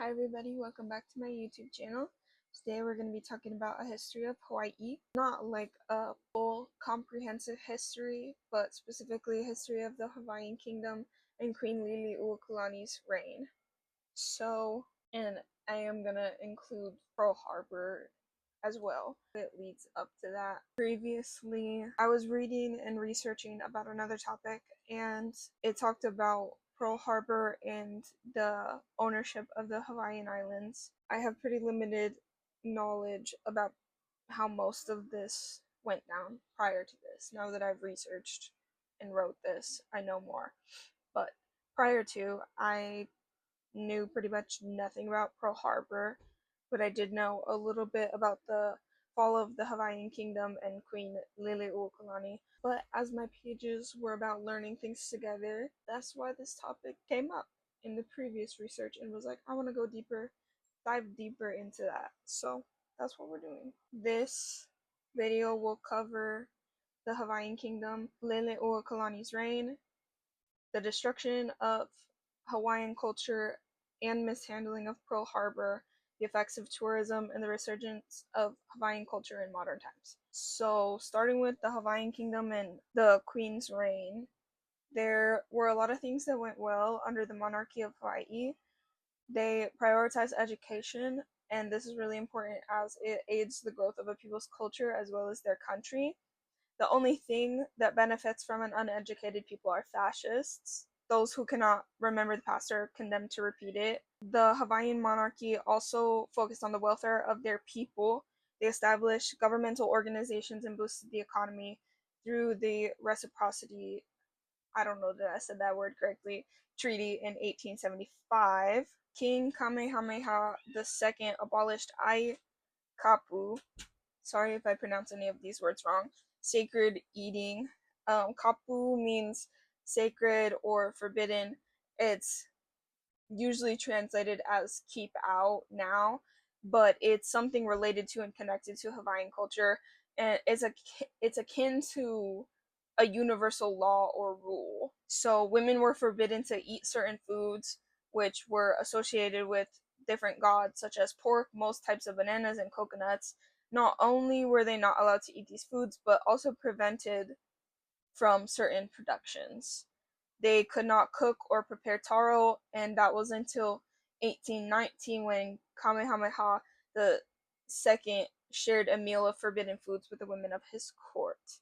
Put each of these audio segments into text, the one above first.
Hi everybody, welcome back to my YouTube channel. Today we're going to be talking about a history of Hawaii. Not like a full comprehensive history, but specifically a history of the Hawaiian Kingdom and Queen Liliuokalani's reign. And I am going to include Pearl Harbor as well. It leads up to that. Previously, I was reading and researching about another topic, and it talked about Pearl Harbor and the ownership of the Hawaiian Islands. I have pretty limited knowledge about how most of this went down prior to this. Now that I've researched and wrote this, I know more. But prior to, I knew pretty much nothing about Pearl Harbor, but I did know a little bit about the fall of the Hawaiian Kingdom and Queen Liliuokalani. But as my pages were about learning things together, that's why this topic came up in the previous research and was like, I want to go deeper, dive deeper into that. So that's what we're doing. This video will cover the Hawaiian Kingdom, Liliuokalani's reign, the destruction of Hawaiian culture and mishandling of Pearl Harbor, the effects of tourism, and the resurgence of Hawaiian culture in modern times. So, starting with the Hawaiian Kingdom and the Queen's reign, there were a lot of things that went well under the monarchy of Hawaii. They prioritized education, and this is really important as it aids the growth of a people's culture as well as their country. The only thing that benefits from an uneducated people are fascists. Those who cannot remember the past are condemned to repeat it. The Hawaiian monarchy also focused on the welfare of their people. They established governmental organizations and boosted the economy through the reciprocity, I don't know that I said that word correctly, treaty in 1875. King Kamehameha II abolished Kapu. Sorry if I pronounce any of these words wrong. Sacred eating. Kapu means sacred or forbidden. It's usually translated as keep out now, but it's something related to and connected to Hawaiian culture, and it's akin to a universal law or rule. So women were forbidden to eat certain foods which were associated with different gods, such as pork, most types of bananas, and coconuts. Not only were they not allowed to eat these foods, but also prevented from certain productions. They could not cook or prepare taro, and that was until 1819 when Kamehameha II shared a meal of forbidden foods with the women of his court.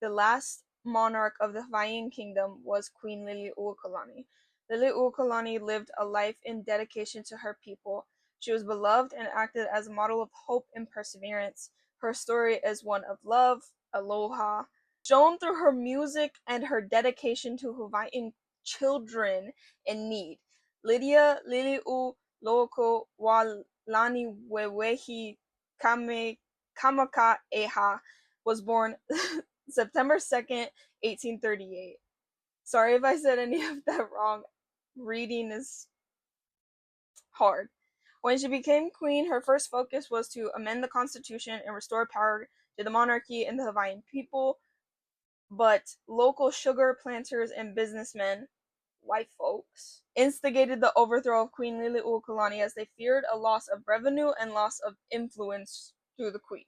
The last monarch of the Hawaiian Kingdom was Queen Liliuokalani. Liliuokalani lived a life in dedication to her people. She was beloved and acted as a model of hope and perseverance. Her story is one of love, aloha, shown through her music and her dedication to Hawaiian children in need. Lydia Liliuokalani Wewehi Kamaka Eha was born September 2nd, 1838. Sorry if I said any of that wrong. Reading is hard. When she became queen, her first focus was to amend the constitution and restore power to the monarchy and the Hawaiian people. But local sugar planters and businessmen, white folks, instigated the overthrow of Queen Liliuokalani as they feared a loss of revenue and loss of influence through the queen.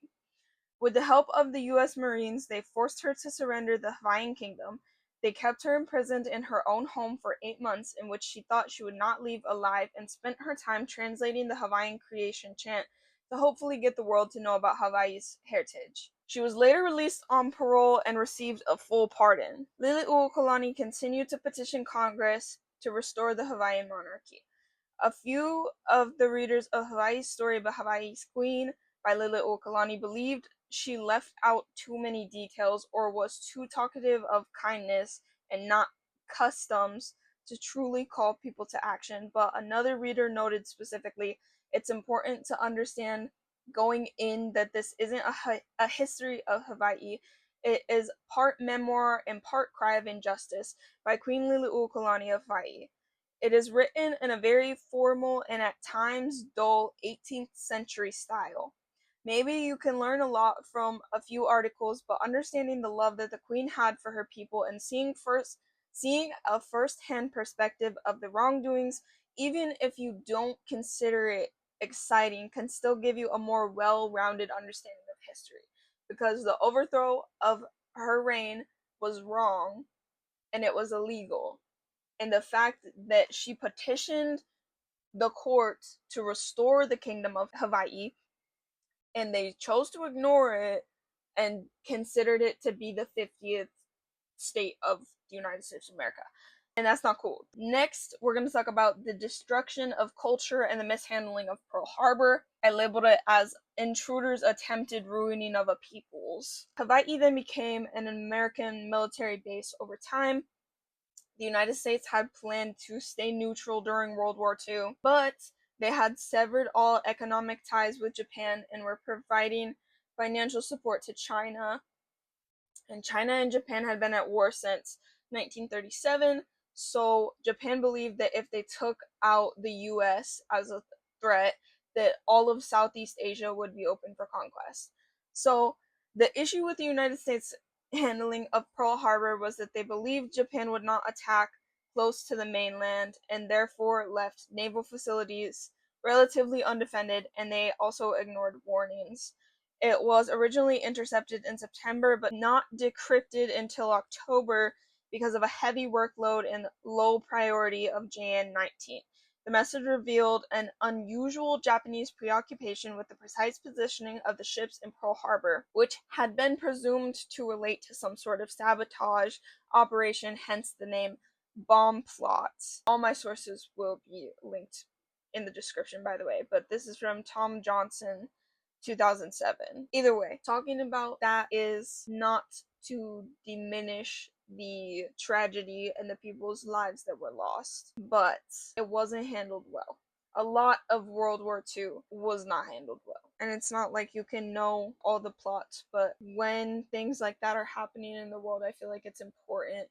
With the help of the U.S. Marines, they forced her to surrender the Hawaiian Kingdom. They kept her imprisoned in her own home for 8 months, in which she thought she would not leave alive, and spent her time translating the Hawaiian creation chant to hopefully get the world to know about Hawaii's heritage. She was later released on parole and received a full pardon. Liliuokalani continued to petition Congress to restore the Hawaiian monarchy. A few of the readers of Hawaii's story about Hawaii's Queen by Liliuokalani believed she left out too many details or was too talkative of kindness and not customs to truly call people to action. But another reader noted specifically, it's important to understand going in that this isn't a history of Hawaii. It is part memoir and part cry of injustice by Queen Liliuokalani of Hawaii. It is written in a very formal and at times dull 18th century style. Maybe you can learn a lot from a few articles, but understanding the love that the queen had for her people and seeing a first-hand perspective of the wrongdoings even if you don't consider it exciting, can still give you a more well-rounded understanding of history, because the overthrow of her reign was wrong and it was illegal. And the fact that she petitioned the court to restore the kingdom of Hawaii, and they chose to ignore it and considered it to be the 50th state of the United States of America. And that's not cool. Next, we're going to talk about the destruction of culture and the mishandling of Pearl Harbor. I labeled it as intruders' attempted ruining of a peoples. Hawaii then became an American military base over time. The United States had planned to stay neutral during World War II, but they had severed all economic ties with Japan and were providing financial support to China. And China and Japan had been at war since 1937, so Japan believed that if they took out the US as a threat, that all of Southeast Asia would be open for conquest. So the issue with the United States handling of Pearl Harbor was that they believed Japan would not attack close to the mainland, and therefore left naval facilities relatively undefended, and they also ignored warnings. It was originally intercepted in September, but not decrypted until October because of a heavy workload and low priority of JN-19. The message revealed an unusual Japanese preoccupation with the precise positioning of the ships in Pearl Harbor, which had been presumed to relate to some sort of sabotage operation, hence the name bomb plot. All my sources will be linked in the description, by the way, but this is from Tom Johnson, 2007. Either way, talking about that is not to diminish the tragedy and the people's lives that were lost, but it wasn't handled well. A lot of World War II was not handled well. And it's not like you can know all the plots, but when things like that are happening in the world, I feel like it's important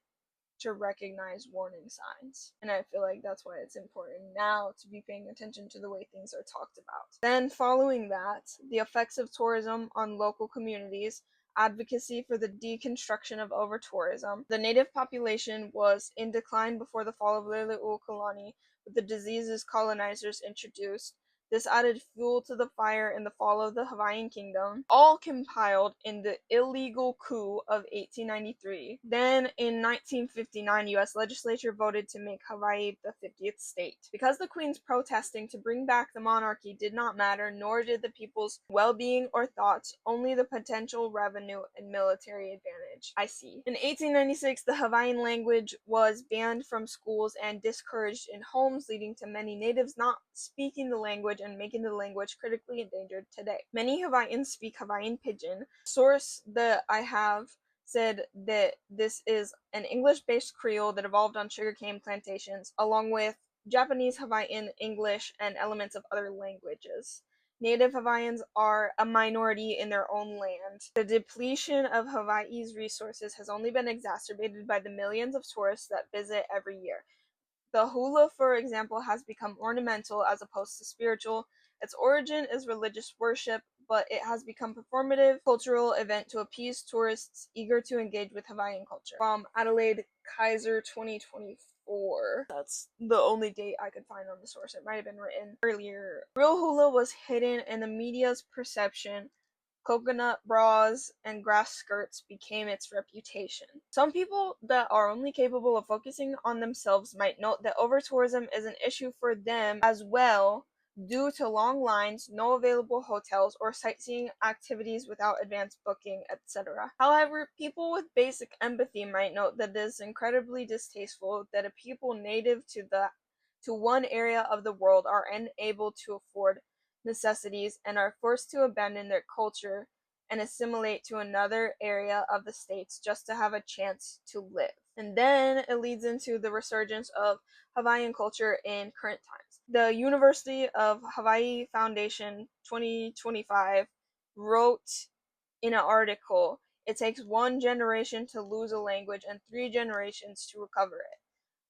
to recognize warning signs. And I feel like that's why it's important now to be paying attention to the way things are talked about. Then following that, the effects of tourism on local communities, advocacy for the deconstruction of over-tourism. The native population was in decline before the fall of Liliuokalani, with the diseases colonizers introduced. This added fuel to the fire in the fall of the Hawaiian Kingdom, all compiled in the illegal coup of 1893. Then, in 1959, U.S. legislature voted to make Hawaii the 50th state. Because the Queen's protesting to bring back the monarchy did not matter, nor did the people's well-being or thoughts, only the potential revenue and military advantage. I see. In 1896, the Hawaiian language was banned from schools and discouraged in homes, leading to many natives not speaking the language and making the language critically endangered today. Many Hawaiians speak Hawaiian Pidgin. Source that I have said that this is an English-based Creole that evolved on sugarcane plantations, along with Japanese, Hawaiian, English, and elements of other languages. Native Hawaiians are a minority in their own land. The depletion of Hawaii's resources has only been exacerbated by the millions of tourists that visit every year. The hula, for example, has become ornamental as opposed to spiritual. Its origin is religious worship, but it has become a performative cultural event to appease tourists eager to engage with Hawaiian culture. From Adelaide Kaiser 2024. That's the only date I could find on the source. It might have been written earlier. Real hula was hidden in the media's perception. Coconut bras and grass skirts became its reputation. Some people that are only capable of focusing on themselves might note that over-tourism is an issue for them as well, due to long lines, no available hotels, or sightseeing activities without advance booking, etc. However, people with basic empathy might note that it is incredibly distasteful that a people native to one area of the world are unable to afford necessities and are forced to abandon their culture and assimilate to another area of the states just to have a chance to live. And then it leads into the resurgence of Hawaiian culture in current times. The University of Hawaii Foundation 2025 wrote in an article, "It takes one generation to lose a language and 3 generations to recover it.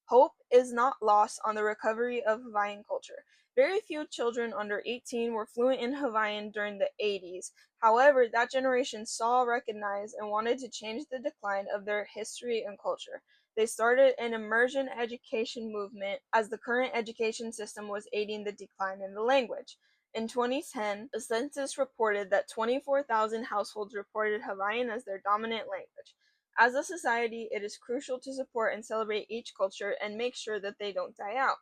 Hope is not lost on the recovery of Hawaiian culture. Very few children under 18 were fluent in Hawaiian during the 80s. However, that generation saw, recognized, and wanted to change the decline of their history and culture. They started an immersion education movement as the current education system was aiding the decline in the language. In 2010, the census reported that 24,000 households reported Hawaiian as their dominant language. As a society, it is crucial to support and celebrate each culture and make sure that they don't die out.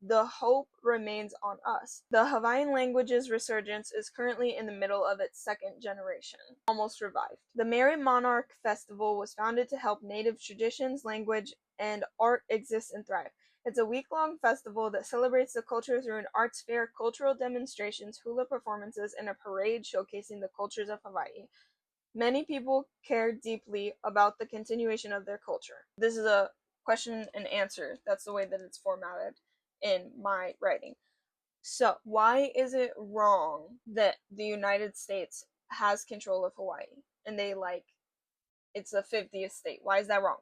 The hope remains on us. The Hawaiian language's resurgence is currently in the middle of its second generation, almost revived. The Merry Monarch Festival was founded to help native traditions, language, and art exist and thrive. It's a week-long festival that celebrates the culture through an arts fair, cultural demonstrations, hula performances, and a parade showcasing the cultures of Hawaii. Many people care deeply about the continuation of their culture. This is a question and answer. That's the way that it's formatted in my writing. So, why is it wrong that the United States has control of Hawaii and it's the 50th state? Why is that wrong?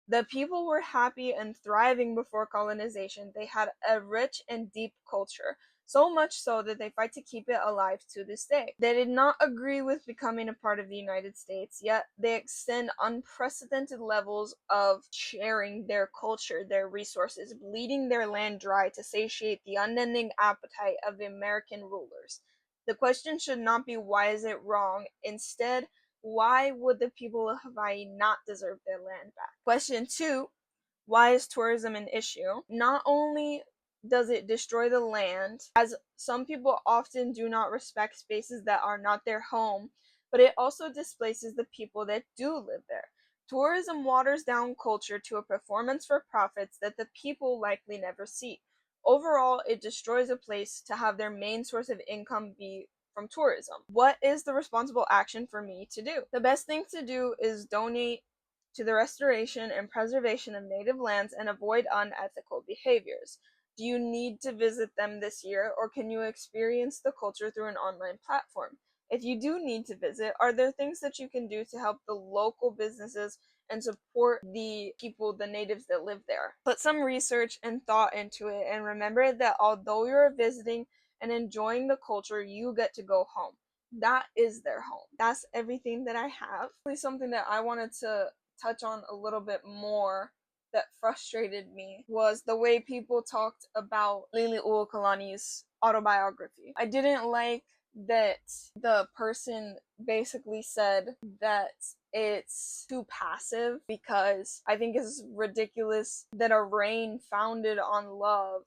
The people were happy and thriving before colonization. They had a rich and deep culture, so much so that they fight to keep it alive to this day. They did not agree with becoming a part of the United States, yet they extend unprecedented levels of sharing their culture, their resources, bleeding their land dry to satiate the unending appetite of the American rulers. The question should not be why is it wrong? Instead, why would the people of Hawaii not deserve their land back? Question 2, why is tourism an issue? Not only does it destroy the land, as some people often do not respect spaces that are not their home, but it also displaces the people that do live there. Tourism waters down culture to a performance for profits that the people likely never see. Overall, it destroys a place to have their main source of income be from tourism. What is the responsible action for me to do? The best thing to do is donate to the restoration and preservation of native lands and avoid unethical behaviors. Do you need to visit them this year, or can you experience the culture through an online platform? If you do need to visit, are there things that you can do to help the local businesses and support the people, the natives that live there? Put some research and thought into it, and remember that although you're visiting and enjoying the culture, you get to go home. That is their home. That's everything that I have. Something that I wanted to touch on a little bit more that frustrated me was the way people talked about Lili'uokalani's autobiography. I didn't like that the person basically said that it's too passive, because I think it's ridiculous that a reign founded on love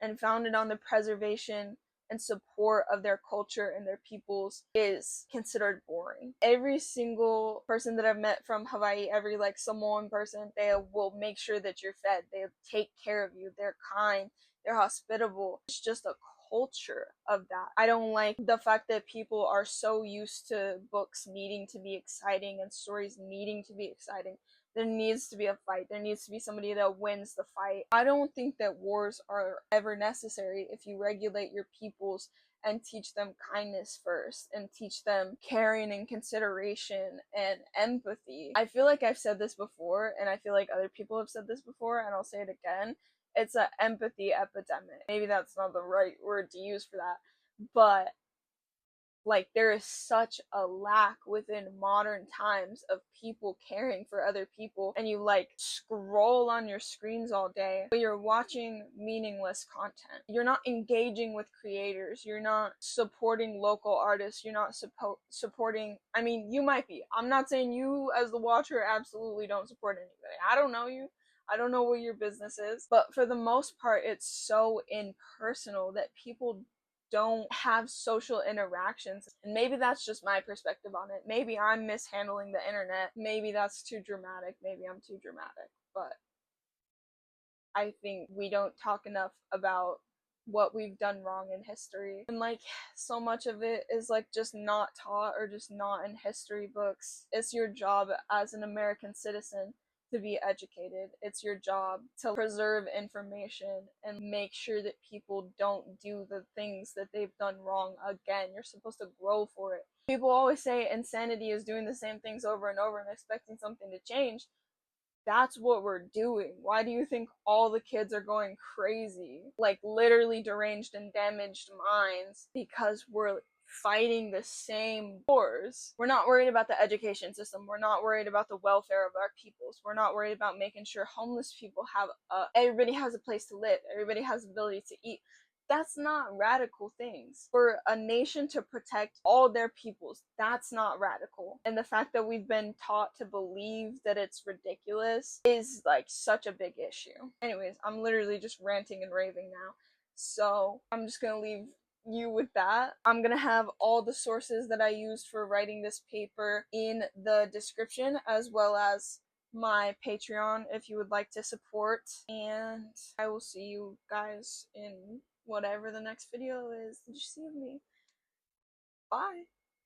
and founded on the preservation and support of their culture and their peoples is considered boring. Every single person that I've met from Hawaii, every Samoan person, they will make sure that you're fed. They take care of you. They're kind. They're hospitable. It's just a culture of that. I don't like the fact that people are so used to books needing to be exciting and stories needing to be exciting. There needs to be a fight. There needs to be somebody that wins the fight. I don't think that wars are ever necessary if you regulate your peoples and teach them kindness first and teach them caring and consideration and empathy. I feel like I've said this before, and I feel like other people have said this before, and I'll say it again. It's an empathy epidemic. Maybe that's not the right word to use for that, but there is such a lack within modern times of people caring for other people, and you scroll on your screens all day, but you're watching meaningless content. You're not engaging with creators. You're not supporting local artists. You're not supporting, I mean, you might be. I'm not saying you as the watcher absolutely don't support anybody. I don't know you. I don't know what your business is, but for the most part, it's so impersonal that people don't have social interactions. And maybe that's just my perspective on it. Maybe I'm mishandling the internet. Maybe that's too dramatic. Maybe I'm too dramatic. But I think we don't talk enough about what we've done wrong in history. And so much of it is just not taught or just not in history books. It's your job as an American citizen to be educated. It's your job to preserve information and make sure that people don't do the things that they've done wrong again. You're supposed to grow for it. People always say insanity is doing the same things over and over and expecting something to change. That's what we're doing. Why do you think all the kids are going crazy? Literally deranged and damaged minds, because we're fighting the same wars. We're not worried about the education system. We're not worried about the welfare of our peoples. We're not worried about making sure homeless people have everybody has a place to live. Everybody has the ability to eat. That's not radical things. For a nation to protect all their peoples, that's not radical. And the fact that we've been taught to believe that it's ridiculous is like such a big issue. Anyways, I'm literally just ranting and raving now. So I'm just gonna leave you with that. I'm gonna have all the sources that I used for writing this paper in the description, as well as my Patreon if you would like to support. And I will see you guys in whatever the next video is that you see of me. Bye.